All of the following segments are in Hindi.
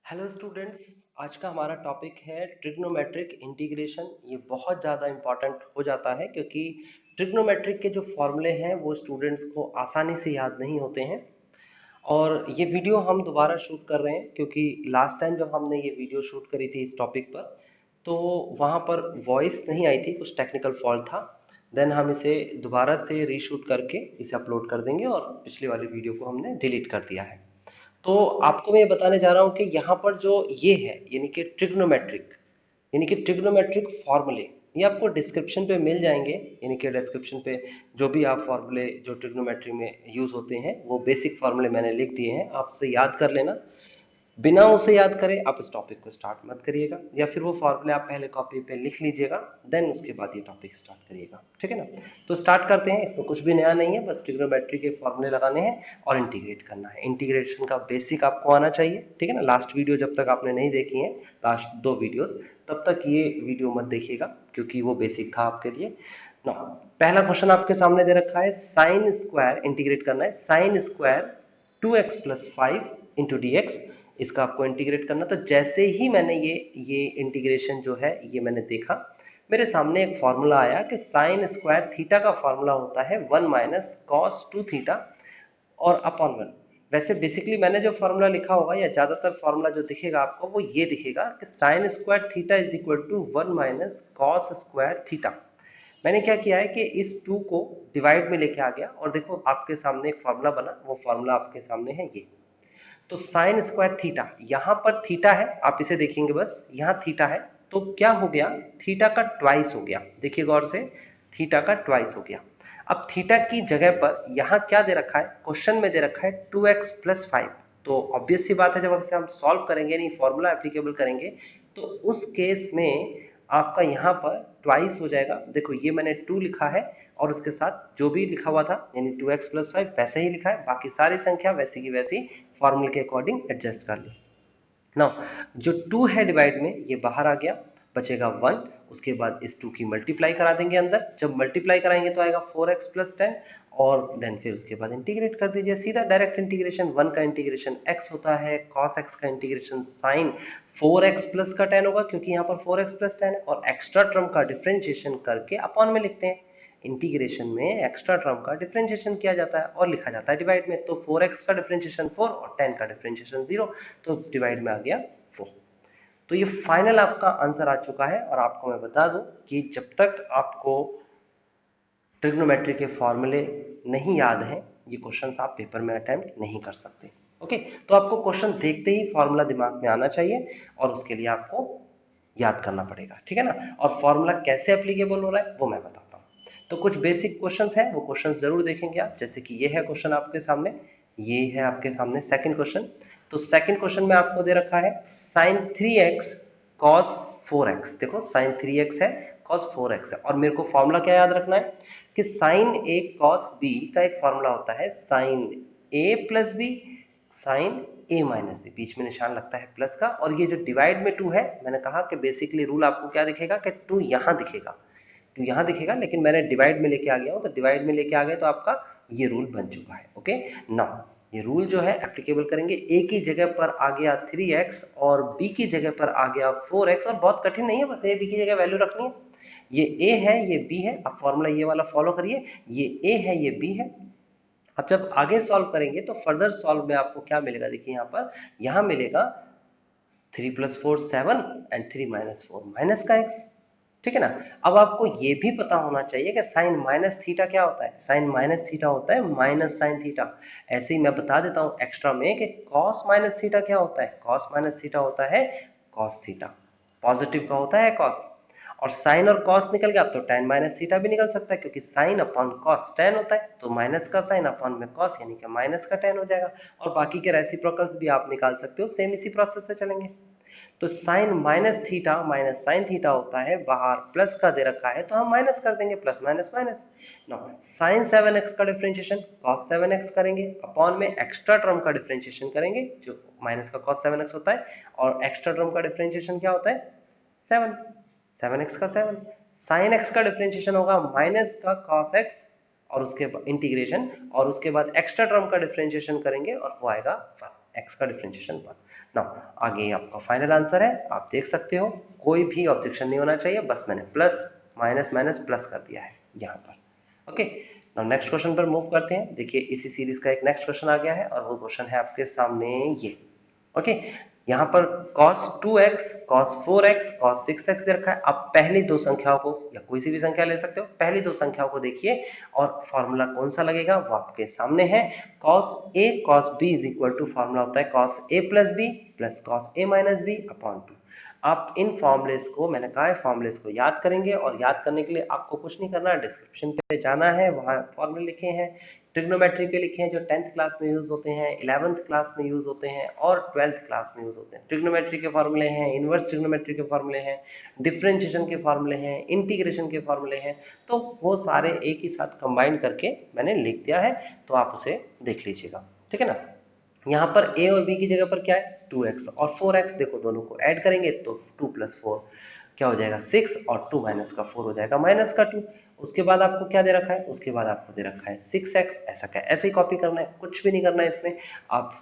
Hello students. आज का हमारा टॉपिक है ट्रिग्नोमेट्रिक इंटीग्रेशन। ये बहुत ज़्यादा इम्पॉर्टेंट हो जाता है क्योंकि ट्रिग्नोमेट्रिक के जो फॉर्मूले हैं वो स्टूडेंट्स को आसानी से याद नहीं होते हैं। और ये वीडियो हम दोबारा शूट कर रहे हैं क्योंकि लास्ट टाइम जब हमने ये वीडियो शूट करी थी इस टॉपिक पर तो वहाँ पर वॉइस नहीं आई थी, कुछ टेक्निकल फॉल्ट था। देन हम इसे दोबारा से रीशूट करके इसे अपलोड कर देंगे और पिछली वाली वीडियो को हमने डिलीट कर दिया है। तो आपको मैं ये बताने जा रहा हूँ कि यहाँ पर जो ये है यानी कि ट्रिग्नोमेट्रिक फॉर्मूले ये आपको डिस्क्रिप्शन पे मिल जाएंगे। यानी कि डिस्क्रिप्शन पे जो भी आप फॉर्मूले जो ट्रिग्नोमेट्री में यूज होते हैं वो बेसिक फॉर्मूले मैंने लिख दिए हैं, आपसे याद कर लेना। बिना उसे याद करे आप इस टॉपिक को स्टार्ट मत करिएगा, या फिर वो फॉर्मूले आप पहले कॉपी पे लिख लीजिएगा, देन उसके बाद ये टॉपिक स्टार्ट करिएगा। ठीक है ना। तो स्टार्ट करते हैं। इसमें कुछ भी नया नहीं है, बस ट्रिग्नोमेट्री के फॉर्मूले लगाने हैं और इंटीग्रेट करना है। इंटीग्रेशन का बेसिक आपको आना चाहिए। ठीक है ना। लास्ट वीडियो जब तक आपने नहीं देखी है, लास्ट 2 वीडियोस, तब तक ये वीडियो मत देखिएगा क्योंकि वो बेसिक था आपके लिए ना। पहला क्वेश्चन आपके सामने दे रखा है, साइन स्क्वायर इंटीग्रेट करना है। Sine square 2x plus 5 into d x, इसका आपको इंटीग्रेट करना। तो जैसे ही मैंने ये इंटीग्रेशन जो है ये मैंने देखा, मेरे सामने एक फॉर्मूला आया कि साइन स्क्वायर थीटा का फॉर्मूला होता है 1 माइनस कॉस 2 थीटा और अपॉन 1। वैसे बेसिकली मैंने जो फॉर्मूला लिखा होगा या ज्यादातर फॉर्मूला जो दिखेगा आपको वो ये दिखेगा कि sine square theta is equal to 1 minus cos square theta. मैंने क्या किया है कि इस 2 को डिवाइड में लेके आ गया और देखो आपके सामने एक फॉर्मूला बना, वो फॉर्मूला आपके सामने है ये। तो साइन स्क्वायर थीटा, यहां पर थीटा है, आप इसे देखेंगे बस, यहां थीटा है तो क्या हो गया, थीटा का ट्वाइस हो गया। देखिए गौर से, थीटा का ट्वाइस हो गया। अब थीटा की जगह पर यहां क्या दे रखा है, क्वेश्चन में दे रखा है 2x प्लस 5। तो ऑब्वियस सी बात है, जब हम सॉल्व करेंगे नहीं फॉर्मूला एप्लीकेबल करेंगे तो उस केस में आपका यहाँ पर ट्वाइस हो जाएगा। देखो ये मैंने 2 लिखा है और उसके साथ जो भी लिखा हुआ था यानी 2x प्लस 5 वैसे ही लिखा है, बाकी सारी संख्या वैसी की वैसी फॉर्मूले के अकॉर्डिंग एडजस्ट कर ली। नाउ जो 2 है डिवाइड में ये बाहर आ गया, बचेगा 1। उसके बाद इस 2 की मल्टीप्लाई करा देंगे अंदर, जब मल्टीप्लाई कराएंगे तो आएगा 4x प्लस 10 और देन फिर उसके बाद इंटीग्रेट कर दीजिए सीधा डायरेक्ट इंटीग्रेशन। 1 का इंटीग्रेशन x होता है, cos x का इंटीग्रेशन sin 4x प्लस का 10 होगा क्योंकि यहाँ पर 4x प्लस 10 है, और एक्स्ट्रा टर्म का डिफरेंशिएशन करके अपॉन में लिखते हैं। इंटीग्रेशन में एक्स्ट्रा टर्म का डिफरेंशिएशन किया जाता है और लिखा जाता है डिवाइड में। तो 4x का डिफरेंशिएशन 4 और 10 का डिफरेंशिएशन 0, तो डिवाइड में आ गया 4। तो ये फाइनल आपका आंसर आ चुका है। और आपको मैं बता दूं कि जब तक आपको ट्रिग्नोमेट्री के फॉर्मूले नहीं याद हैं, ये क्वेश्चंस आप पेपर में अटेम्प्ट नहीं कर सकते। ओके, तो आपको क्वेश्चन देखते ही फॉर्मूला दिमाग में आना चाहिए और उसके लिए आपको याद करना पड़ेगा। ठीक है ना। और फॉर्मूला कैसे एप्लीकेबल हो रहा है वो मैं बताता हूँ। तो कुछ बेसिक क्वेश्चंस हैं, वो क्वेश्चंस जरूर देखेंगे आप। जैसे कि ये है क्वेश्चन आपके सामने, ये है आपके सामने सेकंड क्वेश्चन। तो सेकंड क्वेश्चन में आपको दे रखा है sin 3x cos 4x। देखो sin 3x है, cos 4x है, और मेरे को फॉर्मूला क्या याद रखना है कि sin a cos b का एक फॉर्मूला होता है sin a plus b sin a minus B, बीच में निशान लगता है प्लस का। और ये जो डिवाइड में 2 है, मैंने कहा कि बेसिकली रूल आपको क्या दिखेगा कि 2 यहां दिखेगा, 2 यहां दिखेगा, लेकिन मैंने डिवाइड में लेके आ गया हूं, तो डिवाइड में लेके आ गए तो आपका ये रूल बन चुका है। ओके, नाउ ये रूल जो है एप्लीकेबल करेंगे। a की जगह पर आ गया 3x और b की जगह पर आ गया 4x, और बहुत कठिन नहीं है, बस a b की जगह वैल्यू रखनी है। ये a है, ये b है, अब फॉर्मूला ये वाला फॉलो करिए, ये a है, ये b है। अब जब आगे सॉल्व करेंगे तो फर्दर सॉल्व में आपको क्या मिलेगा, देखिए यहाँ पर, यहाँ मिलेगा 3 प्लस 4 7 एंड 3 माइनस 4 माइनस का x। ठीक है ना। अब आपको ये भी पता होना चाहिए कि साइन माइनस थीटा क्या होता है। साइन माइनस थीटा होता है माइनस साइन थीटा। ऐसे ही मैं बता देता हूं एक्स्ट्रा में कि कॉस माइनस थीटा क्या होता है। कॉस माइनस थीटा होता है कॉस थीटा, पॉजिटिव का होता है कॉस। और साइन और कॉस निकल गया, अब तो tan माइनस थीटा भी निकल सकता है क्योंकि साइन अपॉन कॉस tan होता है, तो माइनस का साइन अपॉन में कॉस यानी कि माइनस का tan हो जाएगा। और बाकी के रेसिप्रोकल्स भी आप निकाल सकते हो, सेम इसी प्रोसेस से चलेंगे। तो sine minus theta minus sine theta होता है, बाहर प्लस का दे रखा है तो हम माइनस कर देंगे, plus minus minus. Now sine 7x का डिफरेंशिएशन cos 7x करेंगे, अपॉन में एक्स्ट्रा टर्म का डिफरेंशिएशन करेंगे जो माइनस का cos 7x होता है, और एक्स्ट्रा टर्म का डिफरेंशिएशन क्या होता है 7, 7x का 7। साइन x का डिफरेंशिएशन होगा माइनस का cos x और उसके बाद इंटीग्रेशन, और उसके बाद एक्स्ट्रा टर्म का डिफरेंशिएशन करेंगे और वो आएगा 1, x का डिफरेंशिएशन 1। ना आगे आपका फाइनल आंसर है, आप देख सकते हो, कोई भी ऑब्जेक्शन नहीं होना चाहिए, बस मैंने प्लस माइनस माइनस प्लस कर दिया है यहाँ पर। ओके, नाउ नेक्स्ट क्वेश्चन पर मूव करते हैं। देखिए इसी सीरीज का एक नेक्स्ट क्वेश्चन आ गया है और वो क्वेश्चन है आपके सामने ये। ओके, यहाँ पर cos 2x, cos 4x, cos 6x दे रखा है। आप पहली दो संख्याओं को या कोई सी भी संख्या ले सकते हो, पहली दो संख्याओं को देखिए और फॉर्मूला कौन सा लगेगा वो आपके सामने है। cos a cos b is equal to formula होता है cos a plus b plus cos a minus b upon 2। आप इन फॉर्मूलेस को, मैंने कहा है फॉर्मूलेस को याद करेंगे और याद करने के लिए आपको कुछ नहीं करना, डिस्क्रिप्शन पे जाना है, वहां फॉर्मूले लिखे हैं, ट्रिग्नोमेट्री के लिखे हैं जो 10th क्लास में यूज होते हैं, 11th क्लास में यूज होते हैं और 12th क्लास में यूज होते हैं। ट्रिग्नोमेट्री के फॉर्मूले हैं, इनवर्स ट्रिग्नोमेट्री के फॉर्मूले हैं, डिफरेंशिएशन के फॉर्मूले हैं, इंटीग्रेशन के फॉर्मूले हैं, तो वो सारे एक ही साथ कंबाइन करके मैंने लिख दिया है, तो आप उसे देख लीजिएगा, ठीक है ना। यहाँ पर a और b की जगह पर क्या है 2x और 4x, देखो दोनों को ऐड करेंगे तो 2 प्लस 4 क्या हो जाएगा 6 और 2 माइनस का 4 हो जाएगा माइनस का 2। उसके बाद आपको क्या दे रखा है, उसके बाद आपको दे रखा है 6x, ऐसा क्या ऐसे ही कॉपी करना है, कुछ भी नहीं करना है इसमें। आप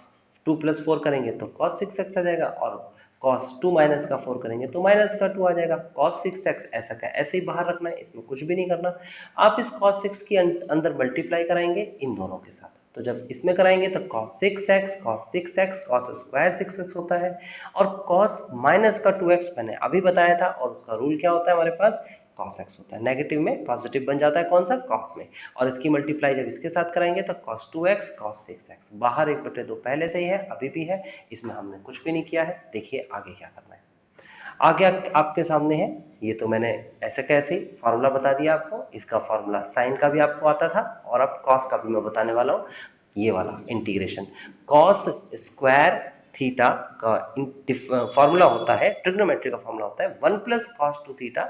2 प्लस 4 करेंगे तो cos 6x आ जाएगा और cos 2 माइनस का 4 करेंगे तो माइनस का 2 आ जाएगा। cos 6x ऐसा क्या ऐसे ही बाहर रखना है, इसमें कुछ भी नहीं करना। आप इस cos 6 के अंदर मल्टीप्लाई कराएंगे इन दोनों के साथ, तो जब इसमें कराएंगे तो cos 6x cos square 6x होता है और cos माइनस का 2x मैंने अभी बताया था और उसका रूल क्या होता है हमारे पास cos x होता है। नेगेटिव में पॉजिटिव बन जाता है कौन सा cos में, और इसकी मल्टीप्लाई जब इसके साथ कराएंगे तो cos 2x cos 6x, बाहर 1/2 पहले से ही है, अभी भी है, इसमें हमने कुछ भी नहीं किया है। देखिए आगे क्या करना है, आगे आपके सामने है, ये तो मैंने ऐसे कैसे फार्मूला बता दिया आपको, इसका फार्मूला साइन का भी आपको आता था और अब कॉस का भी मैं बताने वाला हूँ। ये वाला इंटीग्रेशन कॉस स्क्वायर थीटा का फार्मूला होता है, ट्रिग्नोमेट्री का फार्मूला होता है 1 प्लस कॉस 2 थीटा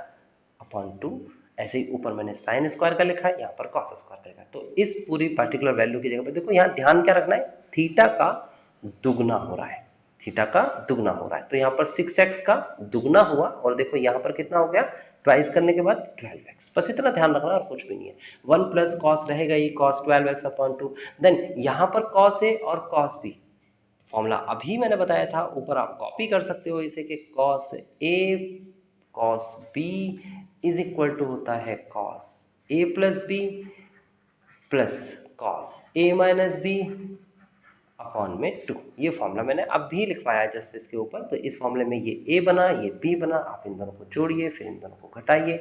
अपॉन 2। ऐसे ही ऊपर मैंने साइन स्क्वायर का लिखा है, यहाँ पर कॉस स्क्वायर का लिखा है। तो इस पूरी पर्टिकुलर वैल्यू की जगह पर देखो यहाँ ध्यान क्या रखना है, थीटा का दुगना हो रहा है, थीटा का दुगना हो रहा है, तो यहाँ पर 6x का दुगना हुआ और देखो यहाँ पर कितना हो गया, ट्वाइस करने के बाद 12x, बस इतना ध्यान रखना और कुछ भी नहीं है। 1 प्लस कॉस रहेगा ही cos 12x अपॉन 2, देन यहाँ पर cos a और cos b फॉर्मूला अभी मैंने बताया था, ऊपर आप कॉपी कर सकते हो इसे कि cos a cos b is equal to होता है cos a plus b plus cos a minus b upon में 2। ये फॉर्मूला मैंने अभी लिखवाया जस्ट इसके ऊपर, तो इस फॉर्मूले में ये a बना ये b बना, आप इन दोनों को जोड़िए फिर इन दोनों को घटाइए,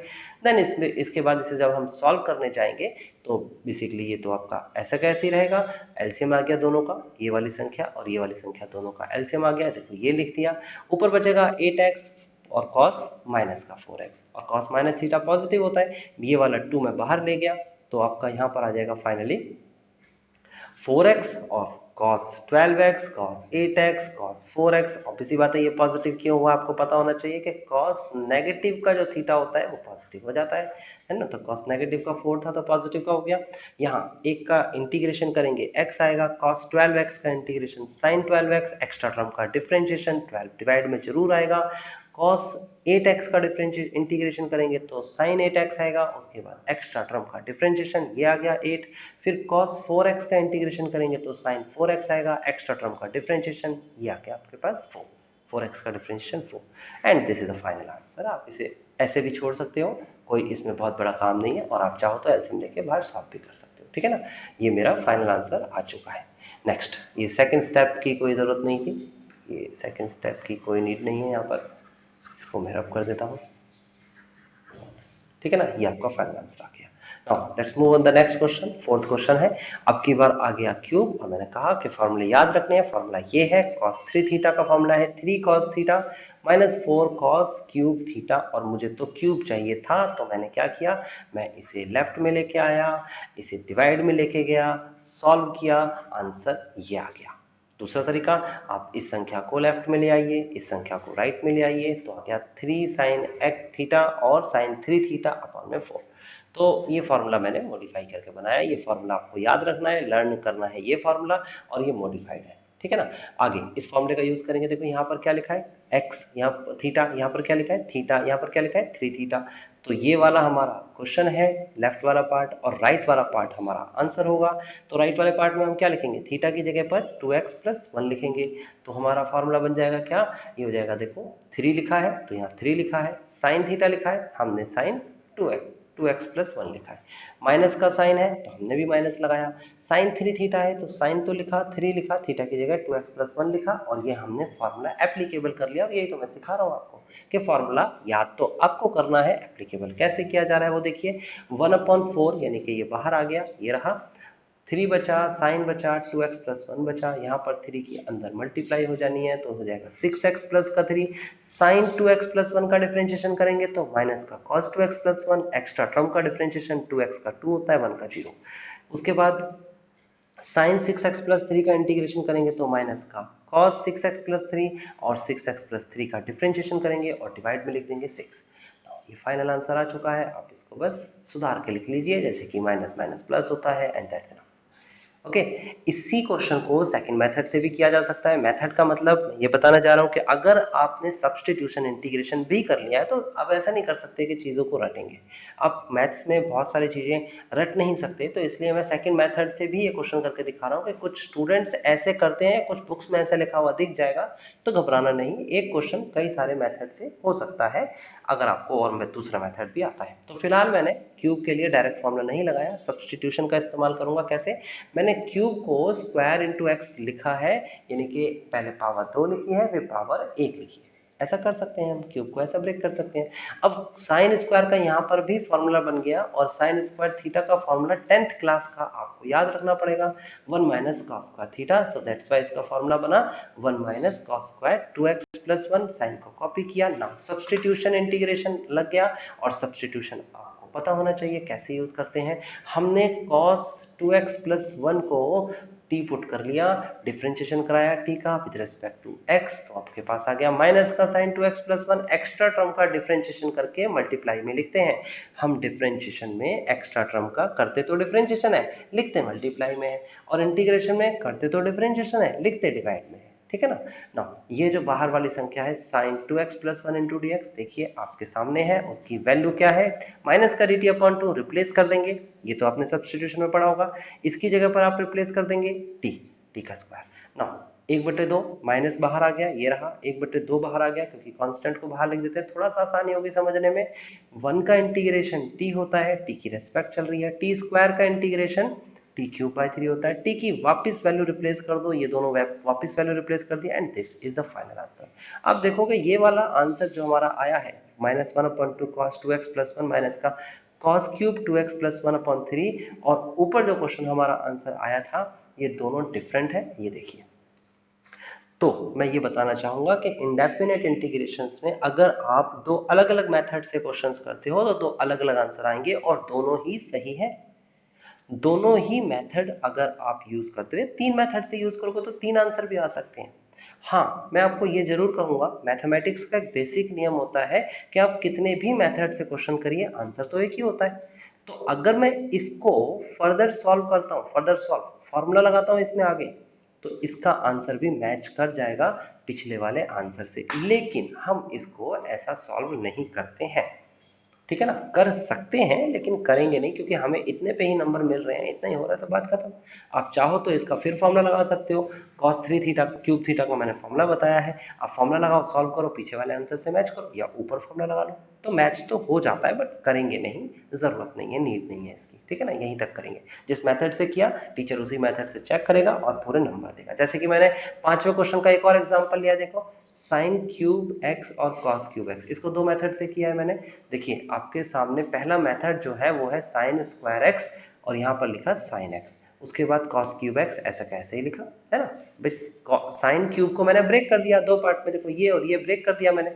देन इसमें इसके बाद इसे जब हम सॉल्व करने जाएंगे तो बेसिकली ये तो आपका ऐसा कैसे ही रहेगा, एलसीएम आ गया दोनों का, ये वाली संख्या और ये वाली संख्या दोनों का एलसीएम आ गया, देखो ये लिख दिया, ऊपर बचेगा 8x और cos माइनस का 4x, और cos माइनस थीटा पॉजिटिव होता है, ये वाला 2 मैं बाहर ले गया तो आपका यहाँ पर आ जाएगा फाइनली 4x और cos 12x cos 8x cos 4x। Obviously बात है ये पॉजिटिव क्यों हुआ, आपको पता होना चाहिए कि cos नेगेटिव का जो थीटा होता है वो पॉजिटिव हो जाता है ना, तो cos नेगेटिव का 4 था तो पॉजिटिव का हो गया। यहाँ एक का इंटीग्रेशन करेंगे x आएगा, cos 12x का integration sin 12x, extra term का डिफरेंशिएशन 12 डिवाइड में जरूर आएगा, cos 8x का इंटीग्रेशन करेंगे तो sin 8x आएगा, उसके बाद एक्स्ट्रा टर्म का डिफरेंशिएशन ये आ गया 8, फिर cos 4x का इंटीग्रेशन करेंगे तो sin 4x आएगा, एक्स्ट्रा टर्म का डिफरेंशिएशन ये आ गया आपके पास 4x का differentiation 4, and this is the final answer. आप इसे ऐसे भी छोड़ सकते हो, कोई इसमें बहुत बड़ा काम नहीं है, और आप चाहो तो एलसीएम लेके बाहर सॉल्व भी कर सकते हो, ठीक है ना। ये मेरा फाइनल आंसर आ चुका है। नेक्स्ट, ये सेकंड स्टेप की कोई ज़रूरत नहीं थी, ये सेकंड स्टेप की कोई नीड नहीं है, यहाँ पर इसको मैं रब कर देता हूँ, ठीक है ना। ये आपका फाइनल आंसर आ गया। Now let's move on the next question, fourth question है। अब की बार आ गया क्यूब, और मैंने कहा कि फॉर्मूले याद रखने हैं, फॉर्मूला ये है cos 3 थीटा का फॉर्मूला है 3 cos theta minus 4 cos cube theta, और मुझे तो क्यूब चाहिए था तो मैंने क्या किया, मैं इसे लेफ्ट में लेके आया, इसे डिवाइड में लेके गया, सॉल्व किया, आंसर ये आ गया। दूसरा तरीका, आप इस संख्या को लेफ्ट में ले आइए, इस संख्या को राइट में ले आइए, तो आ गया 3 sin x थीटा और sin 3 थीटा अपॉन में 4। तो ये फार्मूला मैंने मॉडिफाई करके बनाया, ये फार्मूला आपको याद रखना है, लर्न करना है ये फार्मूला, और ये मॉडिफाइड है, ठीक है ना। आगे इस फॉर्मूले का यूज करेंगे, देखो यहाँ पर क्या लिखा है x, यहाँ थीटा, यहाँ पर क्या लिखा है थीटा, यहाँ पर क्या लिखा है 3 थीटा। तो ये वाला हमारा क्वेश्चन है लेफ्ट वाला पार्ट, और राइट वाला पार्ट हमारा आंसर होगा। तो राइट वाले पार्ट में हम क्या लिखेंगे, थीटा की जगह पर 2x + 1 लिखेंगे। तो हमारा फॉर्मूला बन जाएगा क्या, ये हो जाएगा, देखो 3 लिखा है तो यहाँ 3 लिखा है, साइन थीटा लिखा है हमने साइन 2x + 1 लिखा है, माइनस का साइन है तो हमने भी माइनस लगाया, साइन 3 थीटा है तो साइन तो लिखा 3 लिखा, थीटा की जगह 2x + 1 लिखा, और ये हमने फॉर्मूला एप्लीकेबल कर लिया। और यही तो मैं सिखा रहा हूँ आपको कि फॉर्मूला याद तो आपको करना है, एप्लीकेबल कैसे किया जा रहा है वो देखिए। 1/4 यानी कि ये बाहर आ गया, ये रहा 3 बचा, साइन बचा, 2x + 1 बचा, यहाँ पर 3 की अंदर मल्टीप्लाई हो जानी है तो हो जाएगा 6x + 3, साइन 2x + 1 का डिफरेंशिएशन करेंगे तो माइनस का cos 2x + 1, एक्स्ट्रा टर्म का डिफरेंशिएशन 2x का 2 होता है, 1 का 0। उसके बाद साइन 6x + 3 का इंटीग्रेशन करेंगे तो माइनस का cos 6x + 3, और 6x + 3 का डिफरेंशिएशन करेंगे और डिवाइड में लिख देंगे 6। ये फाइनल आंसर आ चुका है, आप इसको बस सुधार के लिख लीजिए, जैसे कि माइनस माइनस प्लस होता है, एंड दैट्स इट। ओके, इसी क्वेश्चन को सेकंड मेथड से भी किया जा सकता है। मेथड का मतलब ये बताना चाह रहा हूं कि अगर आपने सब्स्टिट्यूशन इंटीग्रेशन भी कर लिया है तो अब ऐसा नहीं कर सकते कि चीज़ों को रटेंगे। आप मैथ्स में बहुत सारी चीज़ें रट नहीं सकते, तो इसलिए मैं सेकंड मेथड से भी ये क्वेश्चन करके दिखा रहा हूँ कि कुछ स्टूडेंट्स ऐसे करते हैं, कुछ बुक्स में ऐसा लिखा हुआ दिख जाएगा, तो घबराना नहीं, एक क्वेश्चन कई सारे मेथड से हो सकता है अगर आपको और मैं दूसरा मेथड भी आता है। तो फिलहाल मैंने क्यूब के लिए डायरेक्ट फॉर्मूला नहीं लगाया, सब्स्टिट्यूशन का इस्तेमाल करूंगा। कैसे, मैंने क्यूब को स्क्वायर इंटू एक्स लिखा है, यानी कि पहले पावर 2 लिखी है फिर पावर 1 लिखी है। ऐसा कर सकते हैं, हम क्यूब को ऐसा ब्रेक कर सकते हैं। अब साइन स्क्वायर का यहाँ पर भी फॉर्मूला बन गया, और साइन स्क्वायर थीटा का फॉर्मूला 10th क्लास का आपको याद रखना पड़ेगा, 1 - cos square theta. So that's why इसका फॉर्मूला बना 1 - cos स्क्वायर 2x + 1, साइन को कॉपी किया, नाउ सब्स्टिट्यूशन इंटीग्रेशन लग गया। और सब्स्टिट्यूशन आपको पता होना चाहिए कैसे यूज करते हैं। हमने cos 2x + 1 को टी पुट कर लिया, डिफरेंशिएशन कराया टी का विद रिस्पेक्ट टू x, तो आपके पास आ गया माइनस का साइन 2x + 1, एक्स्ट्रा टर्म का डिफरेंशिएशन करके मल्टीप्लाई में लिखते हैं। हम डिफरेंशिएशन में एक्स्ट्रा टर्म का करते तो डिफरेंशिएशन है, लिखते मल्टीप्लाई में है, और इंटीग्रेशन में करते तो डिफरेंशिएशन है, लिखते डिवाइड में है। ठीक है ना। ना ये जो बाहर वाली संख्या है साइन 2x + 1 × dx, देखिए आपके सामने है, उसकी वैल्यू क्या है, माइनस का dt/2 रिप्लेस कर देंगे, ये तो आपने सब्स्टिट्यूशन में पढ़ा होगा। इसकी जगह पर आप रिप्लेस कर देंगे टी का स्क्वायर। ना 1/2 माइनस बाहर आ गया, ये रहा 1/2 बाहर आ गया, क्योंकि कांस्टेंट को बाहर लिख देते हैं, थोड़ा सा आसानी होगी समझने में। 1 का इंटीग्रेशन टी होता है, टी की रेस्पेक्ट चल रही है, टी स्क्वायर का इंटीग्रेशन t³ / 3 होता है, टी की वापस वैल्यू रिप्लेस कर दो, ये दोनों वापस वैल्यू रिप्लेस कर दिया, and this is the final answer. अब देखोगे ये वाला आंसर जो हमारा आया है -1/2 cos 2x + 1 माइनस का cos³ 2x + 1/3, और ऊपर जो क्वेश्चन हमारा आंसर आया था, ये दोनों डिफरेंट है, ये देखिए। तो मैं ये बताना चाहूंगा कि इंडेफिनेट इंटीग्रेशंस में अगर आप दो अलग अलग मेथड से क्वेश्चंस करते हो तो दो अलग अलग आंसर आएंगे, और दोनों ही सही है। दोनों ही मेथड अगर आप यूज करते हो, 3 मेथड से यूज करोगे तो 3 आंसर भी आ सकते हैं। हाँ, मैं आपको ये जरूर कहूंगा, मैथमेटिक्स का एक बेसिक नियम होता है कि आप कितने भी मेथड से क्वेश्चन करिए, आंसर तो एक ही होता है। तो अगर मैं इसको फर्दर सॉल्व करता हूँ, फर्दर सॉल्व फॉर्मूला लगाता हूँ इसमें आगे, तो इसका आंसर भी मैच कर जाएगा पिछले वाले आंसर से, लेकिन हम इसको ऐसा सॉल्व नहीं करते हैं। ठीक है ना, कर सकते हैं लेकिन करेंगे नहीं, क्योंकि हमें इतने पे ही नंबर मिल रहे हैं, इतना ही हो रहा है तो बात खत्म। आप चाहो तो इसका फिर फॉर्मूला लगा सकते हो, cos 3 थीटा क्यूब थीटा को मैंने फॉर्मूला बताया है, आप फॉर्मूला लगाओ, सॉल्व करो, पीछे वाले आंसर से मैच करो, या ऊपर फॉर्मूला लगा लो, तो मैच तो हो जाता है, बट करेंगे नहीं, जरूरत नहीं है, नीड नहीं है इसकी। ठीक है ना, यहीं तक करेंगे, जिस मेथड से किया टीचर उसी मेथड से चेक करेगा और पूरे नंबर देगा। जैसे कि मैंने 5वें क्वेश्चन का एक और एग्जाम्पल लिया, देखो साइन क्यूब एक्स और कॉस क्यूब एक्स, इसको दो मेथड से किया है मैंने। देखिए आपके सामने पहला मेथड जो है वो है साइन स्क्वायर एक्स, और यहाँ पर लिखा साइन एक्स, उसके बाद कॉस क्यूब एक्स, ऐसा कैसे ही लिखा है ना। बस साइन क्यूब को मैंने ब्रेक कर दिया दो पार्ट में, देखो ये और ये ब्रेक कर दिया मैंने।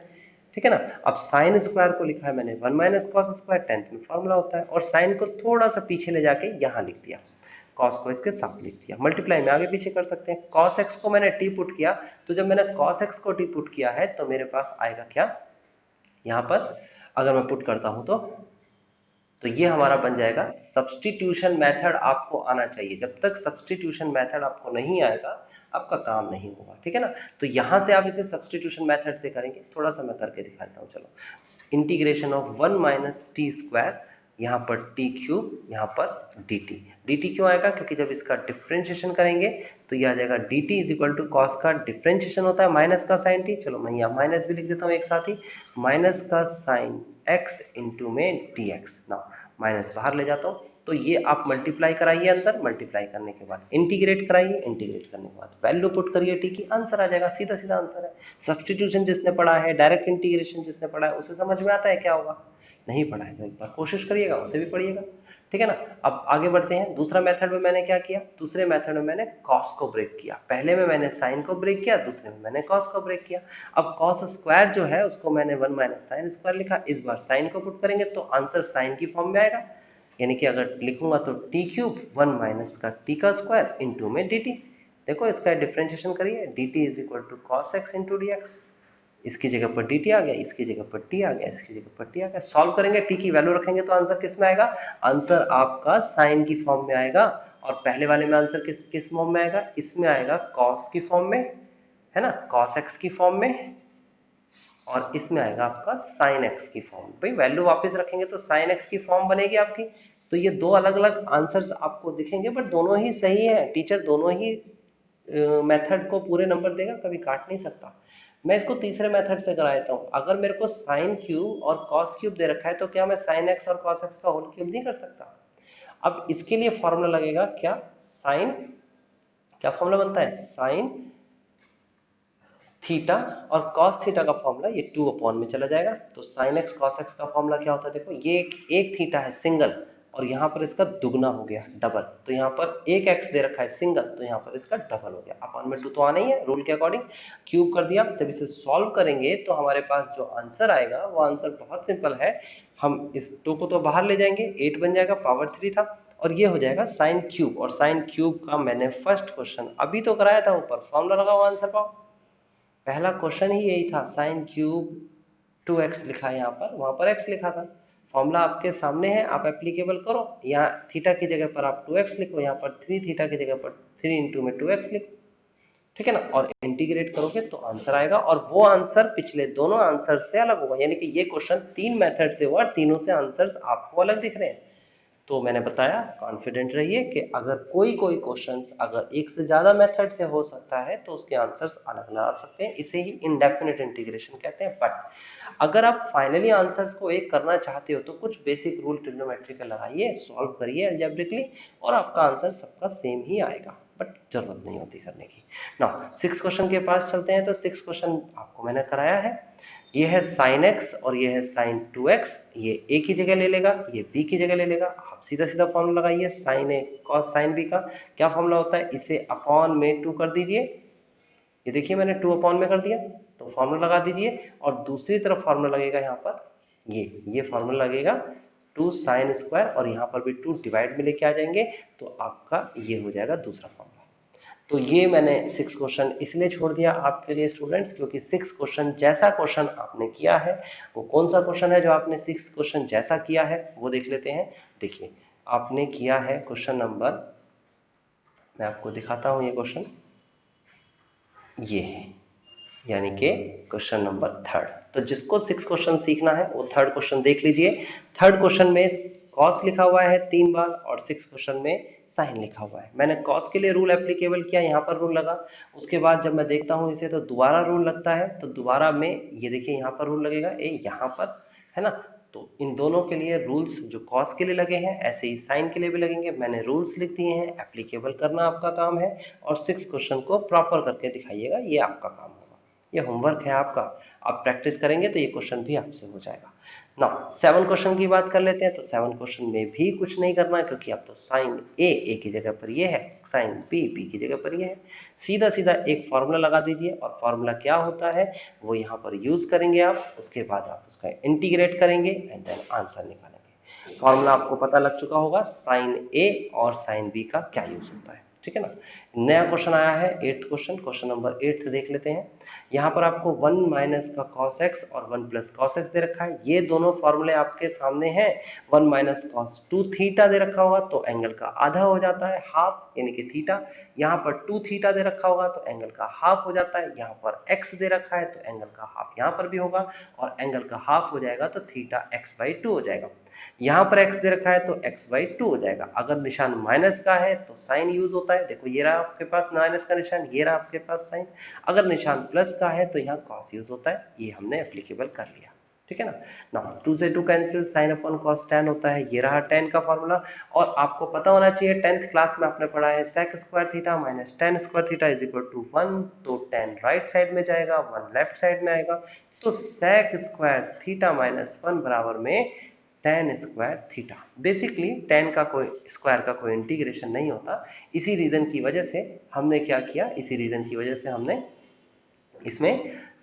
ठीक है ना, अब साइन स्क्वायर को लिखा है मैंने 1 - cos स्क्वायर, 10th में फॉर्मूला होता है, और साइन को थोड़ा सा पीछे ले जाके यहाँ लिख दिया, cos को इसके साथ लिख दिया, मल्टीप्लाई में आगे पीछे कर सकते हैं। cos x को मैंने t पुट किया, तो जब मैंने cos x को t पुट किया है तो मेरे पास आएगा क्या, यहाँ पर अगर मैं पुट करता हूं तो ये हमारा बन जाएगा सब्स्टिट्यूशन मेथड। आपको आना चाहिए, जब तक सब्स्टिट्यूशन मेथड आपको नहीं आएगा, आपका काम नहीं होगा, ठीक है ना। तो यहाँ से आप इसे सब्सटीट्यूशन मेथड से करेंगे, थोड़ा सा मैं करके दिखाता हूँ। चलो, integration of 1 minus T square, यहाँ पर टी क्यूब, यहाँ पर डी टी। डी टी क्यों आएगा, क्योंकि जब इसका डिफ्रेंशिएशन करेंगे तो ये आ जाएगा d t is equal to cos का डिफ्रेंशिएशन होता है माइनस का साइन टी। चलो मैं यहाँ माइनस भी लिख देता हूँ एक साथ ही, माइनस का साइन एक्स इंटू में डी एक्स। ना माइनस बाहर ले जाता हूँ, तो ये आप मल्टीप्लाई कराइए अंदर, मल्टीप्लाई करने के बाद इंटीग्रेट कराइए, इंटीग्रेट करने के बाद वैल्यू पुट करिए टी की, आंसर आ जाएगा, सीधा सीधा आंसर है। सब्सटीट्यूशन जिसने पढ़ा है, डायरेक्ट इंटीग्रेशन जिसने पढ़ा है, उसे समझ में आता है क्या होगा। नहीं पढ़ा है तो एक बार कोशिश करिएगा, उसे भी पढ़िएगा, ठीक है ना। अब आगे बढ़ते हैं। दूसरा मेथड में मैंने क्या किया, दूसरे मेथड में मैंने कॉस को ब्रेक किया। पहले में मैंने साइन को ब्रेक किया, दूसरे में मैंने कॉस को ब्रेक किया। अब कॉस स्क्वायर जो है उसको मैंने 1 माइनस साइन स्क्वायर लिखा। इस बार साइन को पुट करेंगे तो आंसर साइन की फॉर्म में आएगा, यानी कि अगर लिखूंगा तो टी क्यूब 1 माइनस का टी का स्क्वायर इंटू में डी टी। देखो इसका डिफ्रेंशिएशन करिए, d t is equal to cos x into d x. इसकी जगह पर डी टी आ गया, इसकी जगह पर टी आ गया, इसकी जगह पर टी आ गया। सॉल्व करेंगे, टी की वैल्यू रखेंगे तो आंसर किस में आएगा, आंसर आपका साइन की फॉर्म में आएगा। और पहले वाले में आंसर किस किस फॉर्म में आएगा, इसमें आएगा कॉस की फॉर्म में, है ना, कॉस एक्स की फॉर्म में, और इसमें आएगा आपका साइन एक्स की फॉर्म। भाई वैल्यू वापस रखेंगे तो साइन एक्स की फॉर्म बनेगी आपकी। तो ये दो अलग अलग आंसर्स आपको दिखेंगे, बट दोनों ही सही है। टीचर दोनों ही मेथड को पूरे नंबर देगा, कभी काट नहीं सकता। मैं इसको तीसरे मेथड से करा देता हूँ। अगर मेरे को साइन क्यूब और कॉस क्यूब दे रखा है तो क्या मैं साइन एक्स और कॉस एक्स का होल क्यूब नहीं कर सकता। अब इसके लिए फॉर्मूला लगेगा क्या, साइन, क्या फॉर्मूला बनता है, साइन थीटा और कॉस थीटा का फॉर्मूला ये 2 अपॉन में चला जाएगा। तो साइन एक्स कॉस एक्स का फॉर्मूला क्या होता है, देखो ये एक थीटा है सिंगल, और यहाँ पर इसका दुगना हो गया डबल। तो यहाँ पर एक एक्स दे रखा है सिंगल, तो यहाँ पर इसका डबल हो गया। अपॉन में 2 तो आना ही है रूल के अकॉर्डिंग, क्यूब कर दिया। जब इसे सॉल्व करेंगे तो हमारे पास जो आंसर आएगा वो आंसर बहुत सिंपल है। हम इस 2 को तो बाहर ले जाएंगे, 8 बन जाएगा, पावर 3 था, और ये हो जाएगा साइन क्यूब। और साइन क्यूब का मैंने फर्स्ट क्वेश्चन अभी तो कराया था, ऊपर फॉर्मूला लगाओ आंसर पाओ। पहला क्वेश्चन ही यही था, साइन क्यूब 2x लिखा है यहाँ पर, वहां पर x लिखा था। फॉर्मूला आपके सामने है, आप एप्लीकेबल करो। यहाँ थीटा की जगह पर आप 2x लिखो, यहाँ पर 3 थीटा की जगह पर 3 इंटू में 2x लिखो, ठीक है ना, और इंटीग्रेट करोगे तो आंसर आएगा। और वो आंसर पिछले दोनों आंसर से अलग होगा, यानी कि ये क्वेश्चन 3 मेथड से हुआ, तीनों से आंसर्स आपको अलग दिख रहे हैं। तो मैंने बताया, कॉन्फिडेंट रहिए कि अगर कोई क्वेश्चंस अगर एक से ज्यादा मेथड से हो सकता है तो उसके आंसर्स अलग अलग आ सकते हैं, इसे ही इनडेफिनेट इंटीग्रेशन कहते हैं। बट अगर आप फाइनली आंसर्स को एक करना चाहते हो तो कुछ बेसिक रूल ट्रिग्नोमेट्री का लगाइए, सॉल्व करिए अलजेब्रिकली, और आपका आंसर सबका सेम ही आएगा, बट जरूरत नहीं होती करने की। नाउ 6 क्वेश्चन के पास चलते हैं। तो 6 क्वेश्चन आपको मैंने कराया है। ये है साइन एक्स और ये है साइन 2x, ये ए की जगह ले लेगा, ये बी की जगह ले लेगा। आप सीधा सीधा फॉर्मूला लगाइए, साइन ए कॉस साइन बी का क्या फॉर्मूला होता है, इसे अपॉन में 2 कर दीजिए। ये देखिए मैंने 2 अपॉन में कर दिया, तो फॉर्मूला लगा दीजिए। और दूसरी तरफ फॉर्मूला लगेगा यहाँ पर, ये फॉर्मूला लगेगा 2 साइन स्क्वायर, और यहाँ पर भी 2 डिवाइड में लेके आ जाएंगे, तो आपका ये हो जाएगा दूसरा फॉर्मूला। तो ये मैंने 6 क्वेश्चन इसलिए छोड़ दिया आपके लिए स्टूडेंट्स, क्योंकि 6 क्वेश्चन जैसा क्वेश्चन आपने किया है, वो कौन सा क्वेश्चन है जो आपने 6 क्वेश्चन जैसा किया है वो देख लेते हैं। देखिए आपने किया है क्वेश्चन नंबर, मैं आपको दिखाता हूं, ये क्वेश्चन ये है, यानी कि क्वेश्चन नंबर 3। तो जिसको 6 क्वेश्चन सीखना है वो 3rd क्वेश्चन देख लीजिए। 3rd क्वेश्चन में कॉस लिखा हुआ है 3 बार, और 6 क्वेश्चन में साइन लिखा हुआ है। मैंने कॉस के लिए रूल एप्लीकेबल किया, यहाँ पर रूल लगा। उसके बाद जब मैं देखता हूँ इसे तो दोबारा रूल लगता है, तो दोबारा में ये देखिए यहाँ पर रूल लगेगा, ए यहाँ पर, है ना। तो इन दोनों के लिए रूल्स जो कॉस के लिए लगे हैं ऐसे ही साइन के लिए भी लगेंगे। मैंने रूल्स लिख दिए हैं, एप्लीकेबल करना आपका काम है, और 6 क्वेश्चन को प्रॉपर करके दिखाइएगा, ये आपका काम होगा, ये होमवर्क है आपका। आप प्रैक्टिस करेंगे तो ये क्वेश्चन भी आपसे हो जाएगा। ना 7 क्वेश्चन की बात कर लेते हैं। तो 7 क्वेश्चन में भी कुछ नहीं करना है, क्योंकि अब तो साइन ए की जगह पर ये है, साइन बी की जगह पर ये है। सीधा सीधा एक फॉर्मूला लगा दीजिए, और फॉर्मूला क्या होता है वो यहाँ पर यूज करेंगे आप। उसके बाद आप उसका इंटीग्रेट करेंगे एंड देन आंसर निकालेंगे। फॉर्मूला आपको पता लग चुका होगा, साइन ए और साइन बी का क्या यूज होता है। ठीक है ना। नया क्वेश्चन आया है 8th क्वेश्चन, क्वेश्चन नंबर 8 से देख लेते हैं। यहाँ पर आपको 1 माइनस का cos x और 1 प्लस cos x दे रखा है। ये दोनों फॉर्मूले आपके सामने हैं। 1 माइनस cos 2 थीटा दे रखा होगा तो एंगल का आधा हो जाता है, हाफ, यानी कि थीटा। यहाँ पर 2 थीटा दे रखा होगा तो एंगल का हाफ हो जाता है। यहाँ पर x दे रखा है तो एंगल का हाफ यहाँ पर भी होगा, और एंगल का हाफ हो जाएगा तो थीटा x/2 हो जाएगा। यहाँ पर x दे रखा है तो x/2 हो जाएगा। अगर निशान माइनस का है तो साइन यूज होता है, देखो ये रहा आपके पास माइनस का निशान, ये रहा आपके पास साइन। अगर निशान प्लस का है तो यहाँ कॉस यूज होता है, ये हमने एप्लीकेबल कर लिया, ठीक है ना। ना 2 से 2 cancel, sine upon cos tan होता है, ये रहा tan का फॉर्मूला। और आपको पता होना चाहिए 10th क्लास में आपने पढ़ा है sec square theta minus tan square theta is equal to 1, तो tan राइट साइड में जाएगा, 1 लेफ्ट साइड में आएगा, तो sec स्क्वायर थीटा माइनस 1 बराबर में tan square theta. Basically tan का कोई स्क्वायर का कोई इंटीग्रेशन नहीं होता, इसी रीजन की वजह से हमने क्या किया, इसी रीजन की वजह से हमने इसमें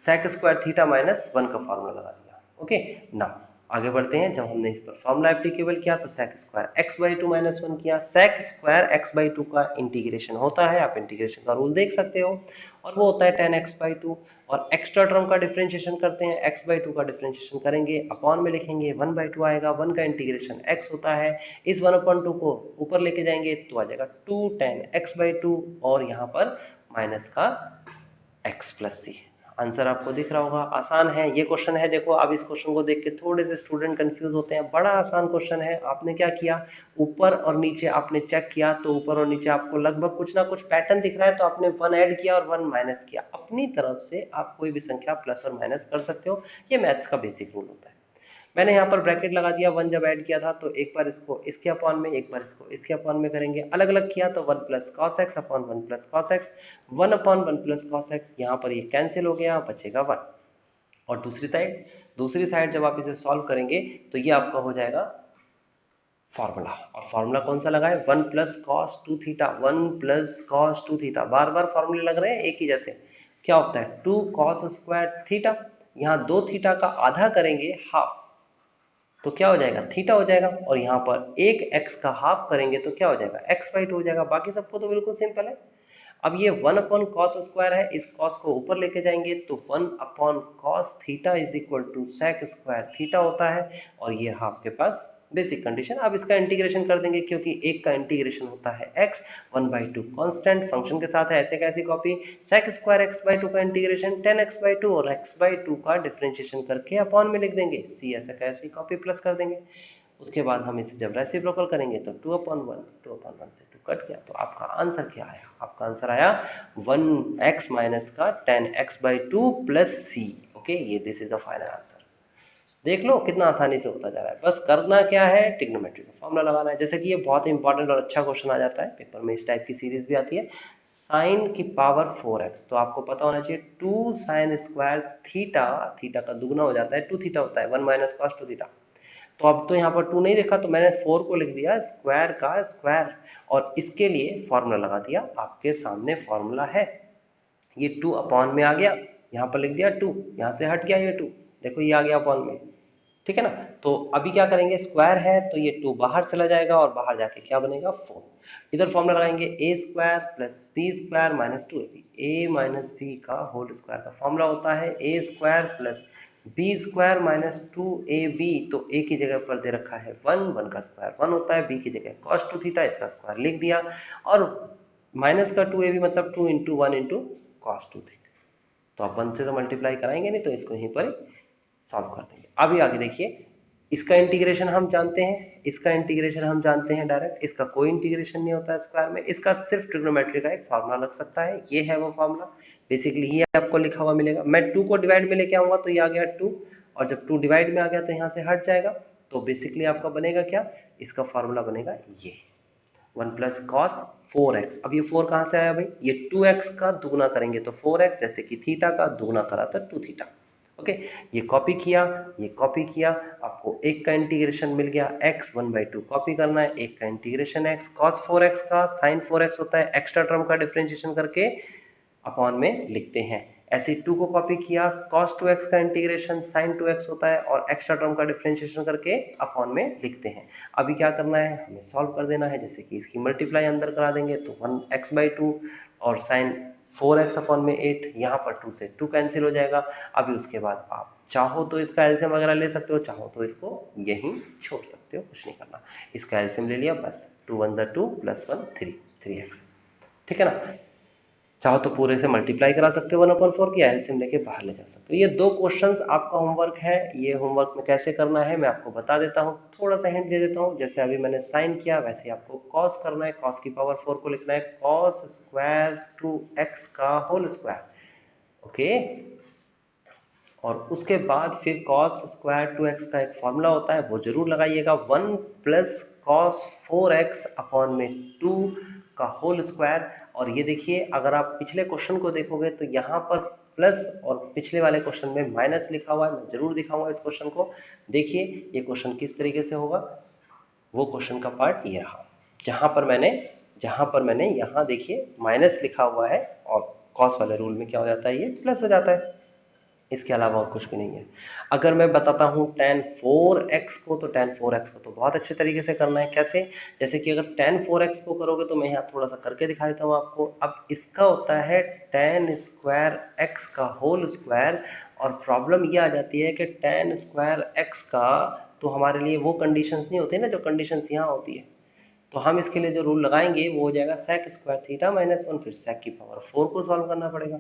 sec स्क्वायर थीटा माइनस 1 का फॉर्मूला लगा दिया। ओके ना, आगे बढ़ते हैं। जब हमने इस पर फॉर्मूला एप्लीकेबल किया तो sec स्क्वायर x/2 माइनस 1 किया। sec स्क्वायर x/2 का इंटीग्रेशन होता है, आप इंटीग्रेशन का रूल देख सकते हो, और वो होता है tan x/2। और एक्स्ट्रा टर्म का डिफरेंशिएशन करते हैं, x/2 का डिफरेंशिएशन करेंगे, अपॉन में लिखेंगे, 1/2 आएगा, 1 का इंटीग्रेशन x होता है, इस 1/2 को ऊपर लेके जाएंगे तो आ जाएगा 2 tan x/2, और यहाँ पर माइनस का x प्लस सी। आंसर आपको दिख रहा होगा, आसान है ये क्वेश्चन है। देखो अब इस क्वेश्चन को देख के थोड़े से स्टूडेंट कंफ्यूज होते हैं, बड़ा आसान क्वेश्चन है। आपने क्या किया, ऊपर और नीचे आपने चेक किया तो ऊपर और नीचे आपको लगभग कुछ ना कुछ पैटर्न दिख रहा है, तो आपने 1 ऐड किया और 1 माइनस किया। अपनी तरफ से आप कोई भी संख्या प्लस और माइनस कर सकते हो, ये मैथ्स का बेसिक रूल होता है। मैंने यहाँ पर ब्रैकेट लगा दिया, 1 जब ऐड किया था तो एक बार इसको इसके अपॉन में, एक बार इसको इसके अपॉन में करेंगे, अलग अलग किया तो 1 plus cos x upon 1 plus cos x, 1 upon 1 plus cos x, यहाँ पर ये कैंसिल हो गया, बचेगा 1। और दूसरी साइड जब आप इसे सॉल्व करेंगे तो ये आपका हो जाएगा फॉर्मूला। और फॉर्मूला कौन सा लगा है, 1 plus cos 2 theta, 1 plus cos 2 theta, बार बार फॉर्मूले लग रहे हैं एक ही जैसे। क्या होता है 2 कॉस स्क्वायर थीटा, यहाँ 2 थीटा का आधा करेंगे हाफ, तो क्या हो जाएगा थीटा हो जाएगा, और यहाँ पर एक x का हाफ करेंगे तो क्या हो जाएगा x/2 हो जाएगा। बाकी सबको तो बिल्कुल सिंपल है। अब ये 1 अपॉन कॉस स्क्वायर है, इस कॉस को ऊपर लेके जाएंगे तो 1 upon cos theta is equal to sec square theta होता है, और ये आपके पास बेसिक कंडीशन। अब इसका इंटीग्रेशन कर देंगे, क्योंकि एक का इंटीग्रेशन होता है x, 1/2 कांस्टेंट फंक्शन के साथ है, ऐसे कैसी कॉपी, सेक स्क्वायर x/2 का इंटीग्रेशन tan x/2 और x/2 का डिफरेंशिएशन करके अपॉन में लिख देंगे, c ऐसे कैसी कॉपी प्लस कर देंगे। उसके बाद हम इसे जब रेसिप्रोकल करेंगे तो 2/1 से 2 कट गया, तो आपका आंसर क्या आया, आपका आंसर आया 1x माइनस का tan x/2 plus c। Okay, ये this is the final answer. देख लो कितना आसानी से होता जा रहा है, बस करना क्या है, ट्रिग्नोमेट्री का फॉर्मूला लगाना है। जैसे कि ये बहुत इंपॉर्टेंट और अच्छा क्वेश्चन आ जाता है पेपर में, इस टाइप की सीरीज भी आती है, साइन की पावर 4x, तो आपको पता होना चाहिए 2 साइन स्क्वायर थीटा, थीटा का दुगना हो जाता है 2 थीटा होता है, 1 माइनस कॉस 2 थीटा। तो अब तो यहाँ पर 2 नहीं लिखा, तो मैंने 4 को लिख दिया स्क्वायर का स्क्वायर, और इसके लिए फॉर्मूला लगा दिया, आपके सामने फॉर्मूला है। ये 2 अपॉन में आ गया, यहाँ पर लिख दिया 2, यहाँ से हट गया ये 2, देखो ये आ गया अपॉन में, ठीक है ना। तो अभी क्या करेंगे, स्क्वायर है तो ये 2 बाहर चला जाएगा, और बाहर जाके क्या बनेगा 4। इधर फॉर्मूला लगाएंगे a square plus b square minus 2ab, a minus b का होल स्क्वायर का फॉर्मूला होता है a square plus b square minus 2ab, तो a की जगह पर दे रखा है 1, 1 का स्क्वायर 1 होता है, b की जगह cos 2 थीटा, इसका स्क्वायर लिख दिया, और माइनस का 2ab मतलब 2 इंटू 1 इंटू कॉस 2 थीटा। तो आप 1 से तो मल्टीप्लाई कराएंगे नहीं, तो इसको यहीं पर सॉल्व कर देंगे। अभी आगे देखिए, इसका इंटीग्रेशन हम जानते हैं, इसका इंटीग्रेशन हम जानते हैं डायरेक्ट, इसका कोई इंटीग्रेशन नहीं होता है स्क्वायर में, इसका सिर्फ ट्रिग्नोमेट्री का एक फार्मूला लग सकता है, ये है वो फार्मूला, बेसिकली ये आपको लिखा हुआ मिलेगा। मैं 2 को डिवाइड में लेके आऊंगा तो ये आ गया 2, और जब 2 डिवाइड में आ गया तो यहाँ से हट जाएगा, तो बेसिकली आपका बनेगा क्या, इसका फार्मूला बनेगा ये 1 प्लस कॉस 4x। अब ये 4 कहाँ से आया भाई, ये 2x का दुगना करेंगे तो 4x, जैसे कि थीटा का दुगना करा था 2 थीटा। ओके, ये कॉपी किया, ये कॉपी किया, आपको एक का इंटीग्रेशन मिल गया x, 1/2 कॉपी करना है, एक का इंटीग्रेशन x, cos 4x का sin 4x होता है, एक्स्ट्रा टर्म का डिफरेंशिएशन करके अपॉन में लिखते हैं, ऐसे 2 को कॉपी किया, cos 2x का इंटीग्रेशन sin 2x होता है और एक्स्ट्रा टर्म का डिफरेंशिएशन करके अपॉन में लिखते हैं। अभी क्या करना है, हमें सॉल्व कर देना है। जैसे कि इसकी मल्टीप्लाई अंदर करा देंगे तो 1x/2 और sin 4x अपॉन में 8, यहाँ पर 2 से 2 कैंसिल हो जाएगा। अभी उसके बाद आप चाहो तो इसका एलसीएम वगैरह ले सकते हो, चाहो तो इसको यहीं छोड़ सकते हो, कुछ नहीं करना। इसका एलसीएम ले लिया, बस 2 1 2 + 1 3x, ठीक है ना। चाहो तो पूरे से मल्टीप्लाई करा सकते हो 1/4 की, एलसीएम लेके बाहर ले जा सकते हो। ये 2 क्वेश्चंस आपका होमवर्क है। ये होमवर्क में कैसे करना है मैं आपको बता देता हूँ, थोड़ा सा हिंट दे देता हूँ। जैसे अभी मैंने साइन किया वैसे आपको कॉस करना है। कॉस की पावर 4 को लिखना है cos स्क्वायर 2x का होल स्क्वायर, ओके। और उसके बाद फिर cos स्क्वायर 2x का एक फॉर्मूला होता है, वो जरूर लगाइएगा, 1 + cos 4x अपॉन में 2 का होल स्क्वायर। और ये देखिए, अगर आप पिछले क्वेश्चन को देखोगे तो यहाँ पर प्लस और पिछले वाले क्वेश्चन में माइनस लिखा हुआ है। मैं जरूर दिखाऊंगा इस क्वेश्चन को। देखिए ये क्वेश्चन किस तरीके से होगा, वो क्वेश्चन का पार्ट ये रहा, जहां पर मैंने यहाँ देखिए माइनस लिखा हुआ है और कॉस वाले रूल में क्या हो जाता है, ये प्लस हो जाता है। इसके अलावा और कुछ भी नहीं है। अगर मैं बताता हूँ tan 4x को, तो tan 4x को तो बहुत अच्छे तरीके से करना है। कैसे, जैसे कि अगर tan 4x को करोगे तो मैं यहाँ थोड़ा सा करके दिखा देता हूँ आपको। अब इसका होता है tan स्क्वायर x का होल स्क्वायर, और प्रॉब्लम ये आ जाती है कि tan स्क्वायर x का तो हमारे लिए वो कंडीशंस नहीं होती ना जो कंडीशंस यहाँ होती है। तो हम इसके लिए जो रूल लगाएंगे वो हो जाएगा sec स्क्वायर थीटा माइनस 1, फिर sec की पावर 4 को सॉल्व करना पड़ेगा।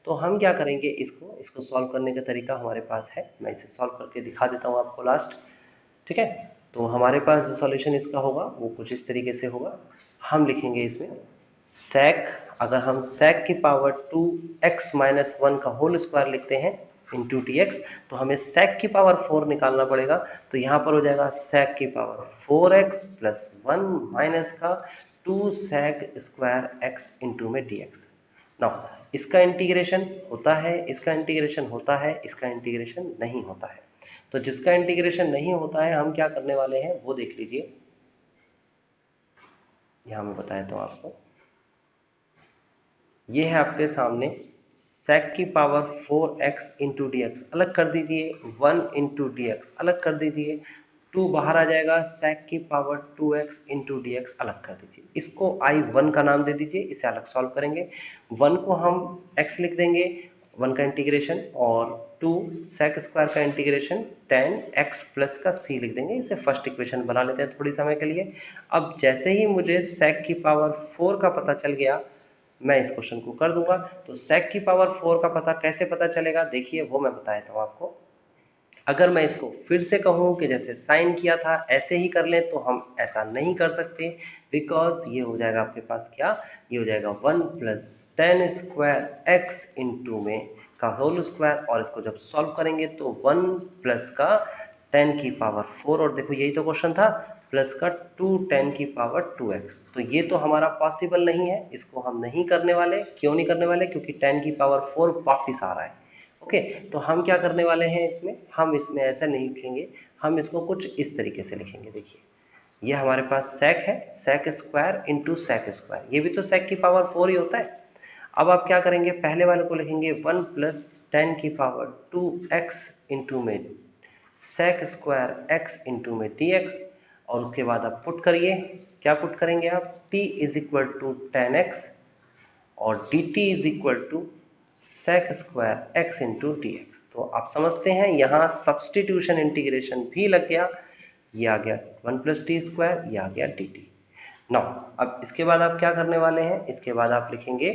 तो हम क्या करेंगे, इसको सॉल्व करने का तरीका हमारे पास है, मैं इसे सॉल्व करके दिखा देता हूँ आपको लास्ट, ठीक है। तो हमारे पास जो सॉल्यूशन इसका होगा वो कुछ इस तरीके से होगा। हम लिखेंगे इसमें sec, अगर हम sec की पावर 2x माइनस 1 का होल स्क्वायर लिखते हैं इंटू dx, तो हमें sec की पावर 4 निकालना पड़ेगा। तो यहाँ पर हो जाएगा sec की पावर 4x प्लस 1 माइनस का 2 sec स्क्वायर x इंटू में dx। नाउ इसका इंटीग्रेशन होता है, इसका इंटीग्रेशन होता है, इसका इंटीग्रेशन नहीं होता है। तो जिसका इंटीग्रेशन नहीं होता है हम क्या करने वाले हैं वो देख लीजिए। यहाँ मैं बताया तो आपको, ये है आपके सामने sec की power 4x into d x, अलग कर दीजिए, 1 इंटू डी एक्स अलग कर दीजिए, 2 बाहर आ जाएगा, sec की power 2x into d x अलग कर दीजिए। इसको I1 का नाम दे दीजिए, इसे अलग सॉल्व करेंगे। 1 को हम x लिख देंगे, 1 का इंटीग्रेशन, और 2 sec स्क्वायर का इंटीग्रेशन tan x प्लस का c लिख देंगे। इसे फर्स्ट इक्वेशन बना लेते हैं थोड़ी समय के लिए। अब जैसे ही मुझे sec की पावर 4 का पता चल गया, मैं इस क्वेश्चन को कर दूंगा। तो sec की पावर 4 का पता कैसे पता चलेगा, देखिए वो मैं बता देता हूँ आपको। अगर मैं इसको फिर से कहूँ कि जैसे साइन किया था ऐसे ही कर लें, तो हम ऐसा नहीं कर सकते, बिकॉज ये हो जाएगा आपके पास क्या, ये हो जाएगा 1 + tan स्क्वायर x इंटू में का होल स्क्वायर, और इसको जब सॉल्व करेंगे तो 1 प्लस का tan की पावर 4, और देखो यही तो क्वेश्चन था, प्लस का 2 tan की पावर 2x। तो ये तो हमारा पॉसिबल नहीं है, इसको हम नहीं करने वाले। क्यों नहीं करने वाले, क्योंकि tan की पावर 4 वापिस आ रहा है। ओके, तो हम क्या करने वाले हैं इसमें, हम इसमें ऐसा नहीं लिखेंगे, हम इसको कुछ इस तरीके से लिखेंगे। देखिए ये हमारे पास sec है, sec square into sec square, ये भी तो sec की पावर 4 ही होता है। अब आप क्या करेंगे, पहले वाले को लिखेंगे 1 + tan की पावर 2x इंटू में sec स्क्वायर x इंटू में dx, और उसके बाद आप पुट करिए। क्या पुट करेंगे आप, t = tan x और dt = sec square x into d x. तो आप समझते हैं यहाँ सब्सटीट्यूशन इंटीग्रेशन भी लग गया, ये आ गया 1 + t स्क्वायर, ये आ गया dt। नाउ अब इसके बाद आप क्या करने वाले हैं, इसके बाद आप लिखेंगे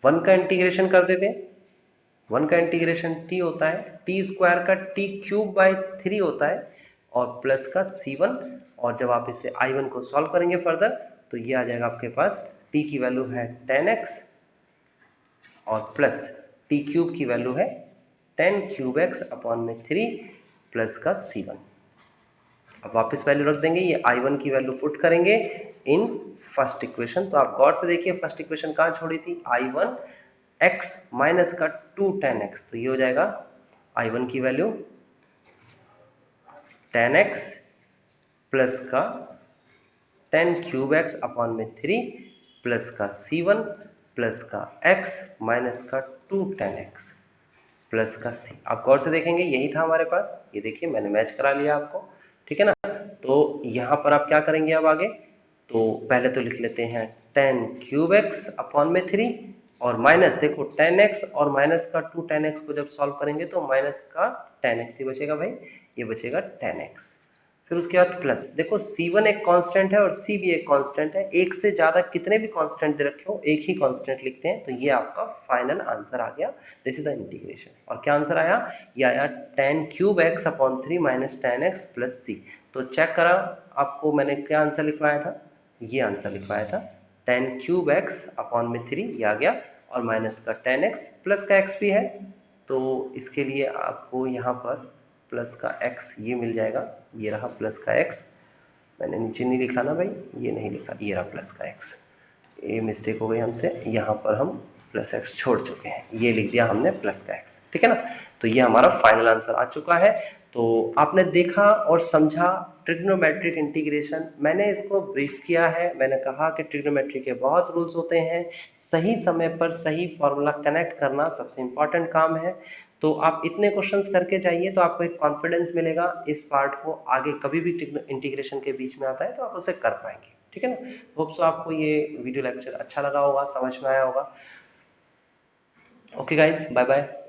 1 का इंटीग्रेशन कर देते हैं। 1 का इंटीग्रेशन t होता है, t स्क्वायर का t³/3 होता है, और प्लस का c1, और जब आप इसे I1 को सॉल्व करेंगे फर्दर, तो ये आ जाएगा आपके पास, t की वैल्यू है tan x और प्लस t³ की वैल्यू है tan³ x अपॉन में 3 प्लस का c1। अब वापस वैल्यू रख देंगे, ये I1 की वैल्यू पुट करेंगे इन फर्स्ट इक्वेशन। तो आप गौर से देखिए फर्स्ट इक्वेशन कहाँ छोड़ी थी, I1 x माइनस का 2 tan x, तो ये हो जाएगा I1 की वैल्यू tan x प्लस का tan³ x अपॉन में 3 प्लस का c1 प्लस का x माइनस का 2 tan x प्लस का c। आप गौर से देखेंगे यही था हमारे पास, ये देखिए मैंने मैच करा लिया आपको, ठीक है ना। तो यहाँ पर आप क्या करेंगे अब आगे, तो पहले तो लिख लेते हैं tan क्यूब x अपॉन में 3 और माइनस, देखो tan x और माइनस का 2 tan x को जब सॉल्व करेंगे तो माइनस का tan x ही बचेगा भाई, ये बचेगा tan x। फिर उसके बाद प्लस, देखो C1 एक कांस्टेंट है और C भी एक कांस्टेंट है, एक से ज्यादा कितने भी कांस्टेंट दे रखे हो एक ही कांस्टेंट लिखते हैं, तो ये आपका फाइनल आंसर आ गया। This is the integration. और क्या आंसर आया, ये आया tan cube x upon 3 minus tan x plus c। तो चेक करा आपको मैंने क्या आंसर लिखवाया था, ये आंसर लिखवाया था tan क्यूब x अपॉन में 3, ये आ गया, और माइनस का tan x प्लस का x भी है, तो इसके लिए आपको यहाँ पर प्लस का x ये मिल जाएगा, ये रहा प्लस का x, मैंने नीचे नहीं लिखा ना भाई, ये नहीं लिखा, ये रहा प्लस का x, ये मिस्टेक हो गई हमसे, यहाँ पर हम प्लस एक्स छोड़ चुके हैं, ये लिख दिया हमने प्लस का एक्स, ठीक है ना। तो ये हमारा फाइनल आंसर आ चुका है। तो आपने देखा और समझा ट्रिग्नोमेट्रिक इंटीग्रेशन, मैंने इसको ब्रीफ किया है, मैंने कहा कि ट्रिग्नोमेट्री के बहुत रूल्स होते हैं, सही समय पर सही फॉर्मूला कनेक्ट करना सबसे इंपॉर्टेंट काम है। तो आप इतने क्वेश्चंस करके जाइए तो आपको एक कॉन्फिडेंस मिलेगा इस पार्ट को आगे कभी भी इंटीग्रेशन के बीच में आता है तो आप उसे कर पाएंगे, ठीक है ना। होप सो आपको ये वीडियो लेक्चर अच्छा लगा होगा, समझ में आया होगा। Okay guys, bye bye.